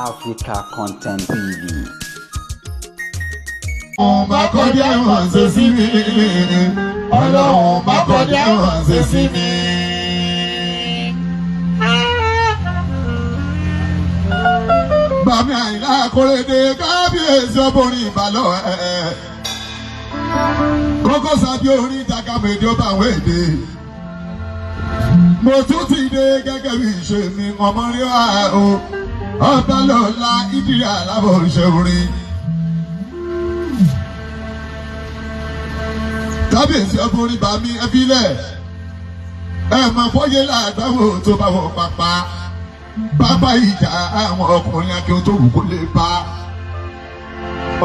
Africa Content TV. Má kọjá ìwọ̀nsẹ̀ sí mi, Ọlọ́run má kọjá ìwọ̀nsẹ̀ sí mi. Bàmí Àyìnlá Akóredé kábíyèsí ọbọ̀rin ìbàlọ́ ẹ̀. Kókó sábí orin Takamèdè ọba àwọn èdè. Mo tún ti dé gẹ́gẹ́ bí ìṣe mi, ọmọ rí wa o. Ọba lọ́la ìdílé alábọ̀ ṣe orin. Kábíyèsí ọbọ̀rin bàmí ẹbílẹ̀. Ẹ máa fọ́yé láàdáwò tó bá wọ pápá. Bàbá ìjà àwọn ọkùnrin akin tó wù kó lè bá.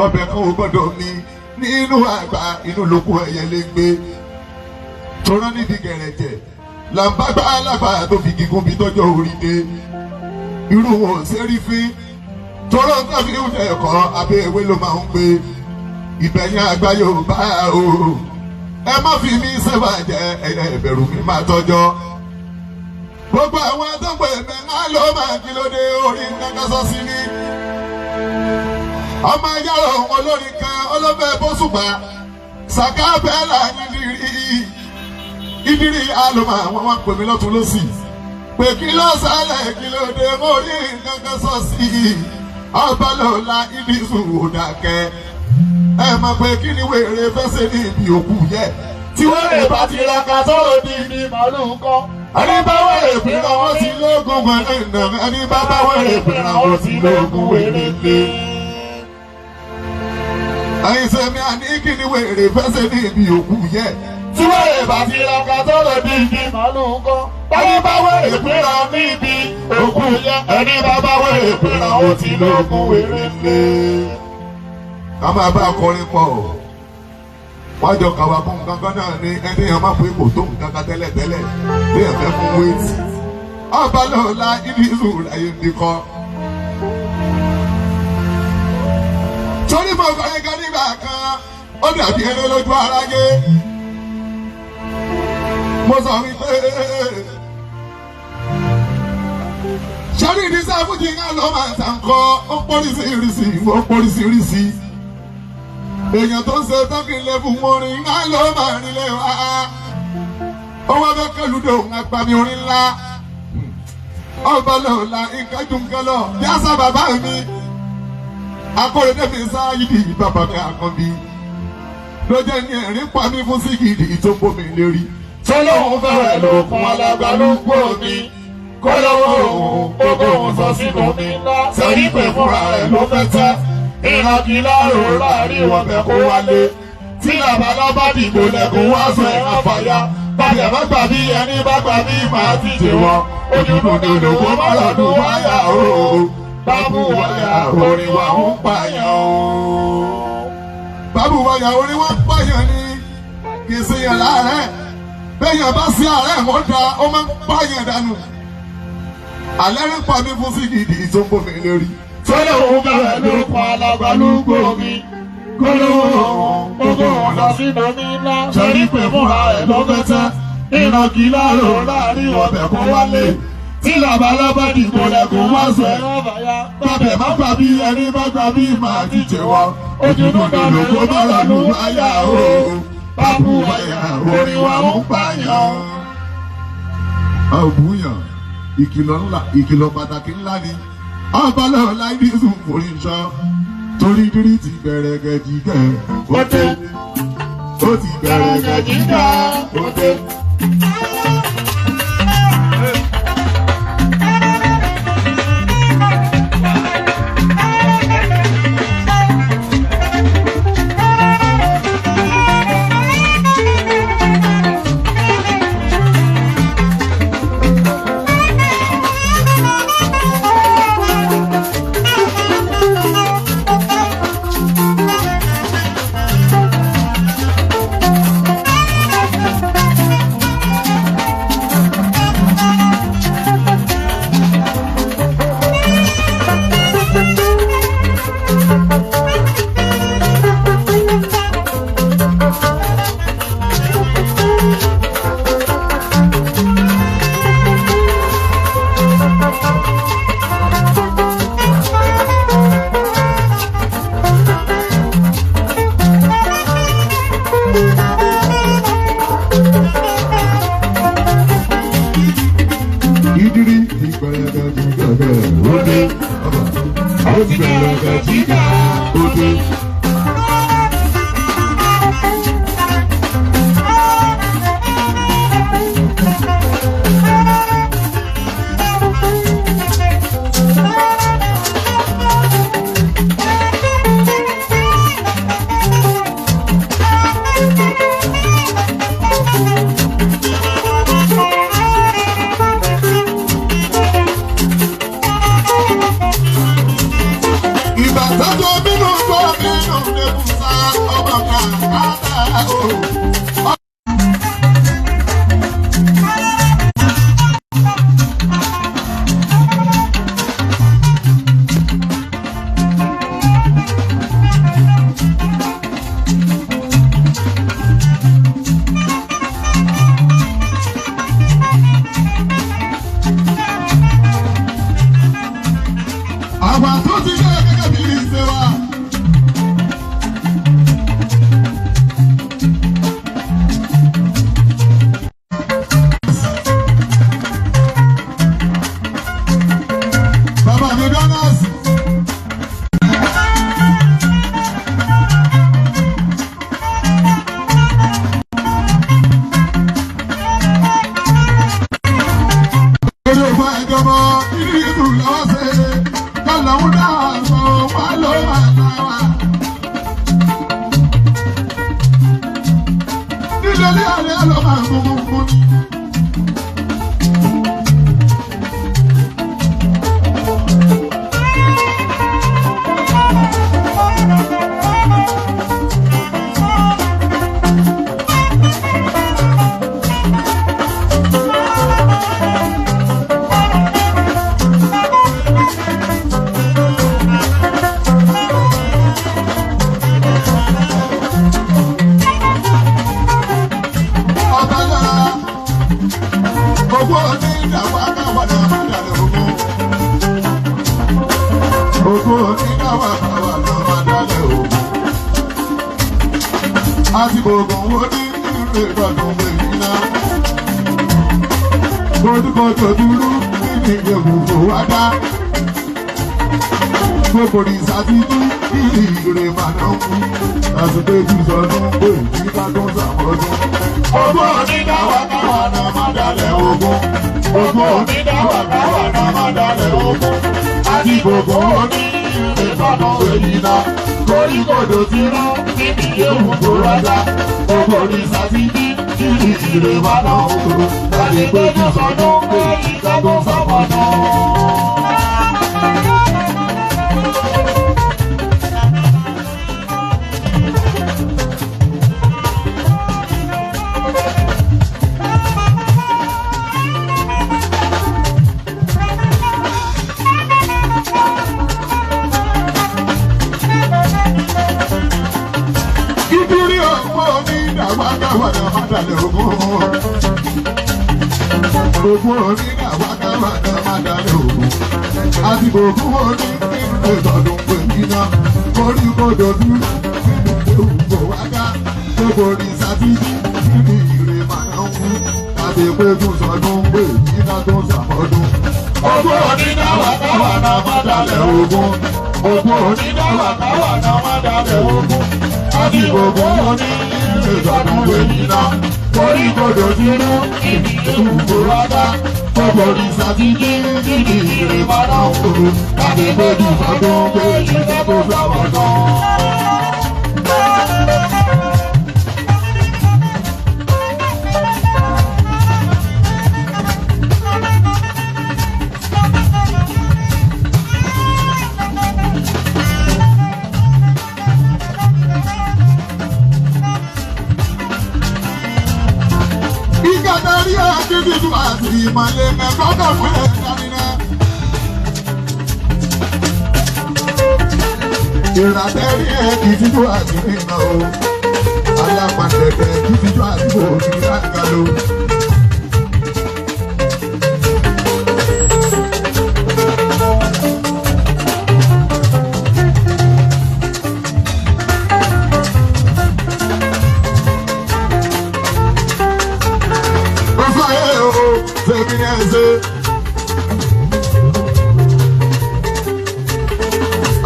Ọbẹ̀ kan ò gbọ́dọ̀ mi nínú àgbà inú lóko ẹ̀yẹ lè gbé. Torọ́ nídìí gẹ̀rẹ̀jẹ̀ làǹbàgbà alágbà tó fi gígùn bí tọ́jọ́ orí dé. Irú wọn ò sẹ́rí fín. Torọ́ ń tàbí ìwúdẹ̀ ẹ̀kọ́ abẹ́ ewé ló máa ń gbé. Ìbẹ̀yìn àgbà Yorùbá o. Ẹ má fi mí sẹ́wà jẹ ẹ̀yẹ ìbẹ̀rù mi máa tọ́jọ́. Gbogbo àwọn àtọ́gbọ̀ ẹ̀mẹ́ náà ló máa kí ló dé orí nǹkan sọ sí ní. Ọmọ yàrá òun olórin kan ọlọ́fẹ́ bóṣùpá. Sàká bẹ́ẹ̀là ìdírí àlùmọ̀ àwọn wọn pè mí lọ́tún lọ́sì. Pé kí ló sálẹ̀ kí ló dé orí nǹkan sọ sí. Ọba lọ́la ibi sùn ò dákẹ́. Ẹ mọ̀ pé kí ni wèrè fẹsẹ̀ ní ibi òkú yẹ. Tí wèrè bá ti ra ka sọ̀rọ̀ ní ibi màálù kọ́. Ẹni bá wẹ̀rẹ̀ pínra wọ́n ti lóògùn wẹ̀rẹ̀ nà. Ẹni bá wẹ̀rẹ̀ pínra wọ́n ti lóògùn wẹ̀rẹ̀ lé. Àyìnsẹ̀ mi àní kí ni wèrè fẹsẹ̀ ní ibi òkú yẹ. Tí wẹ̀rẹ̀ bá ti ra ka sọ̀rọ̀ ní ibi màálù kọ́. Ẹni bá wẹ̀rẹ̀ pínra ní ibi òkú yẹ. Ẹni bá wẹ̀rẹ̀ pínra wọ́n ti lóògùn wẹ̀rẹ̀ lé. Ká máa bá akọrin pọ̀. Wọ́n jọ kàwá fún nǹkan náà ní ẹni yẹn máa fún ipò tó nǹkan tẹ́lẹ̀tẹ́lẹ̀ bí ẹ̀fẹ́ fún wéètì. Ọba lọ́la ibi ìlú láyé ń dikọ́. Torí mo kọ́ ẹ̀ka nígbà kan, ó dàbí ẹni lójú aráyé. Mo sọ wípé ṣẹ́rí ní sáfùjì ńlá ló máa ń tàn kọ́, ó póríṣiríṣi, ó póríṣiríṣi. Èèyàn tó ń ṣe tọ́kì lè fún orin ńlá ló máa rí lé wa. Ó wá fẹ́ kẹ́lùdò àgbàmì orin ńlá. Ọba lọ́la nǹkan dùn kan lọ. Bí àṣà bàbá mi, Akóredé fi sáyé di bàbá mi àkànbí. Ló jẹ́ ní ẹ̀rín pa mí fún sígìdì tó bomi lérí. Tọ́lọ́hún fẹ́rẹ̀ lókun alágbálúgbò mi. Kọ́lọ́wọ́ òun gbogbo òun sọ sínú mi ńlá. Sẹ́rí pé fúnra ẹ̀ ló fẹ́ tẹ́. Ìrànkì láàrò láàrin wọn bẹ̀ kó wálé. Tí labalábá dìbò lẹ́kùn wá sọ ẹ̀rọ fàyà. Bàbá bá gbà bí ẹni bá gbà bí màá díje wọn. Ojúdùn ni olùkó mọ́lọ́dún wáyà o. Bábú wáyà orin wa ń pààyàn o. Bábú wáyà orin wa ń pààyàn ni kì í ṣèyàn láàárẹ̀. Bẹ́ẹ̀yàn bá sí àárẹ̀ wọ́n da ó máa ń pààyàn dànù. Àlẹ́ rí pa mí fún sígìdì tó ń bomi lérí. Tọ́lọ́hún bẹ̀rẹ̀ lókun alágbálúgbò mi. Kọ́lọ́wọ́ òun gbogbo òun lọ sínú mi ńlá. Ṣẹ́rí pé múra ẹ̀ ló fẹ́ tẹ́. Ìrànkì láàrò láàrin ọbẹ̀ kó wálé. Tí labalábá dìbò lẹ́kùn wá sọ ẹ̀rọ fàyà. Bàbẹ̀ má gbà bí ẹni bá gbà bí màá díje wọn. Ojúdùn ni olùkó mọ́lọ́dún wáyà o. Bábú wáyà orin wa ń pààyàn. Àbúyàn ìkìlọ̀ pàtàkì ńlá ni. Ọba lọ́la ibi sùn forí sọ. Torí dírí ti bẹ̀rẹ̀ gẹ̀jìgẹ̀ òde. Ó ti bẹ̀rẹ̀ gẹ̀jìgẹ̀ òde.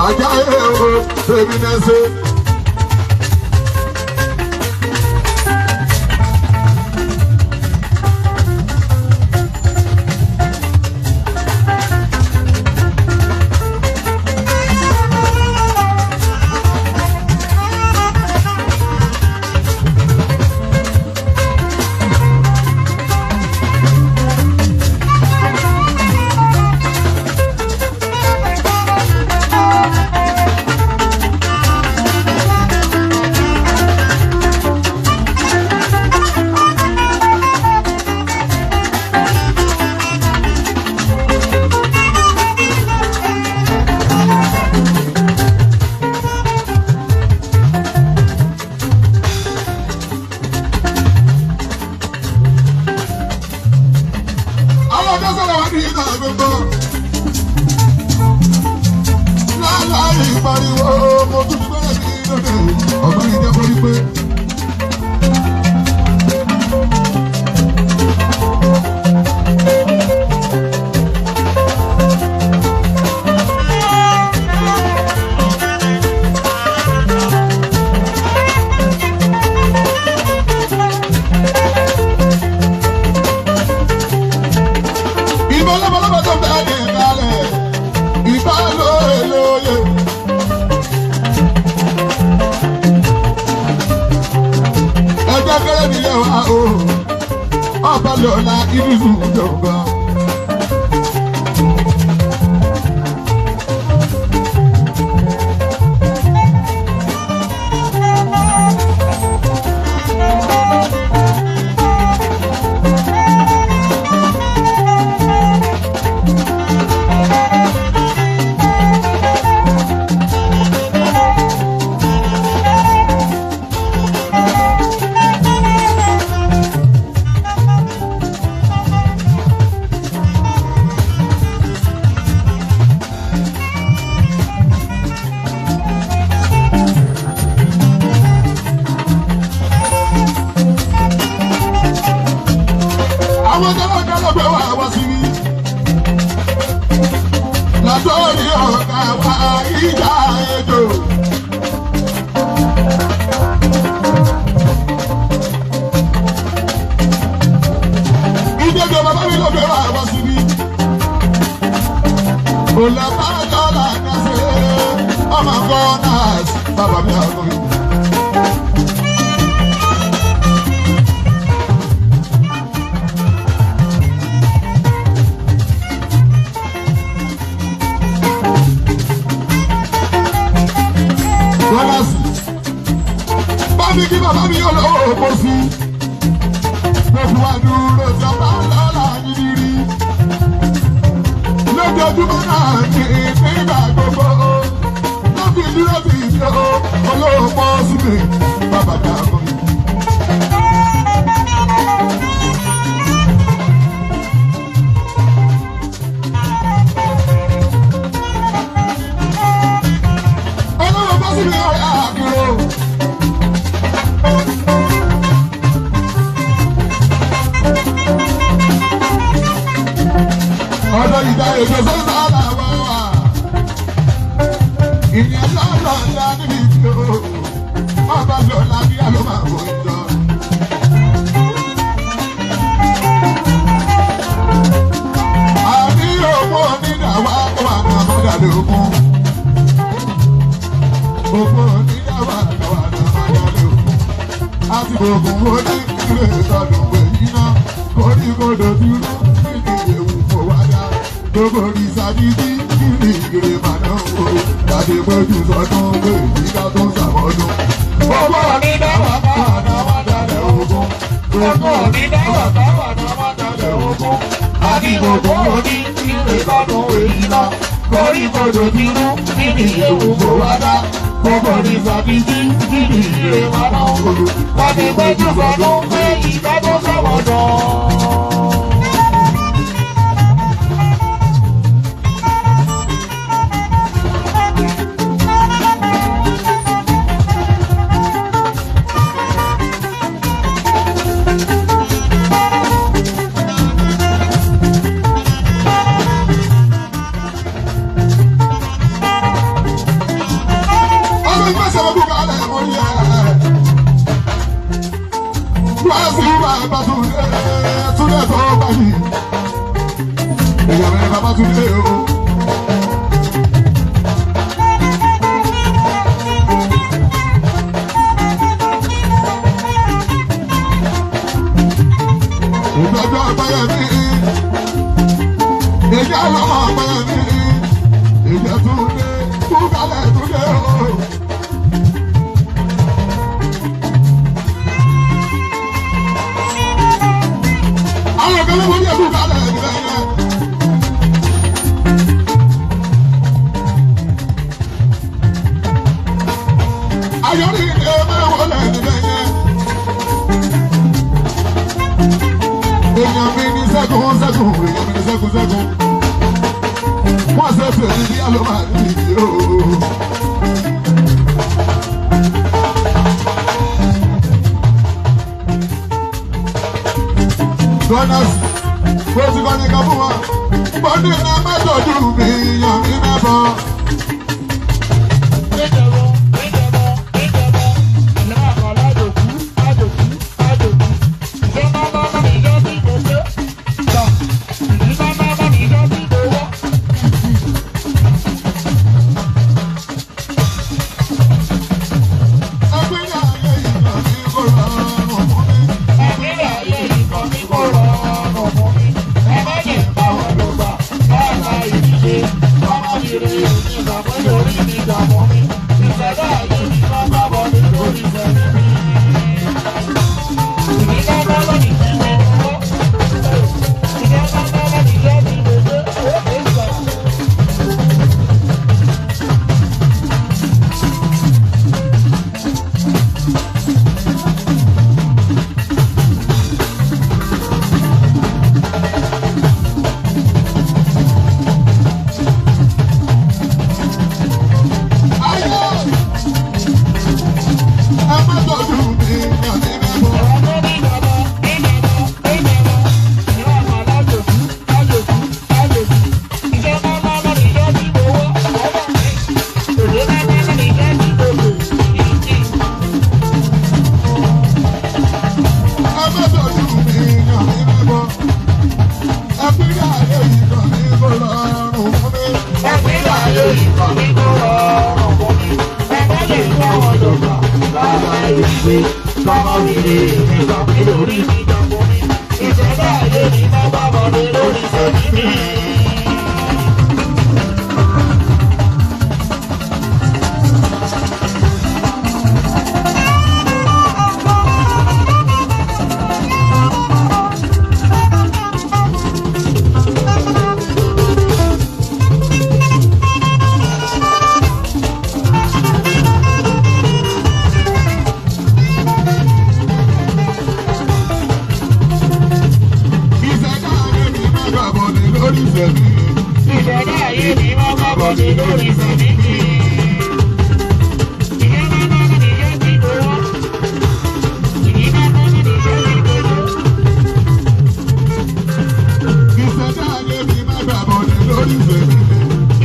Ajayi o, baby nese. Lola ibu dogo. Látọ̀rí ọ̀gá wa ìjà ètò. Ìjọba bàbá mi ló fẹ́ wá wá síbí. Olùbájọ́ làjà ṣe ọmọ gọ́nàs bàbá mi àgọ́ mi. Kí bàbá mi yóò lọ́wọ́ òpó sí. Gbogbo wa dúró sí ọba lọ́la yìí. Lójoojúmọ́ náà ní nígbà gbogbo. Lọ́bì dúró sí ìjọ olóòpó sílẹ̀ bàbá dàgbọ́. Olóòpó sílẹ̀ ọ̀yà àkìrò. Ọ̀dọ̀ ìjà èdè sọ́sọ́ làwọn wà. Ìyẹn lọ́lọ́ ńlá níbi tí ó. Ọba lọ́la bí àlọ́ máa wọ ìjọ. Àbí owó onídàwá kó àná mọ́dà lógún. Owó onídàwá kó àná mọ́dà lógún. Àti gbogbo oní ìlú ìtọ́jú pé iná koríkodò dúró níbi ewu kò wáyà. Gbogbo ìsàdídí kiri ìgèrè màdà wò. Láti péjú sọdún pé ìdíkà tó ń ṣàmọ́dún. Owó onídàwá kó àná mọ́dà lógún. Gbogbo onídàwá kó àná mọ́dà lógún. Àti gbogbo oní ìlú ìtọ́jú pé iná koríkodò dúró níbi ewu kò wáyà. Gbogbo ìsàdídí kiri ìgèrè màdà wò. Láti péjú sọdún pé ìdíkà tó ń ṣàmọ́dún. bàbá Túndé Túndé tó bá yìí. Èèyàn mi bàbá Túndé o. Ìgbàgbọ́ àgbáyé mi. Ìjà lọ́mọ àgbáyé mi. Ìjà Túndé kúkálẹ̀ Túndé o. Àwọn kan ló wọ́n ní ẹ̀kú kálẹ̀ ìgbà yẹn. Ayọ̀ ní ilé máa wọlé ìgbà yẹn. Èèyàn mi ní sẹ́kùn sẹ́kùn, èèyàn mi ní sẹ́kùn sẹ́kùn. Wọ́n ṣe fèrè bí àlọ́ máa ní ìdí o. Gunners, bó ti kọ́ ní ká fún wa. Bọ́dé ní a máa tọ́jú mi, èèyàn mi máa bọ̀.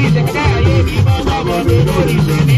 Ìṣẹ̀dá ayé mi máa gbàbọ̀dé lórí ìṣẹ̀dá.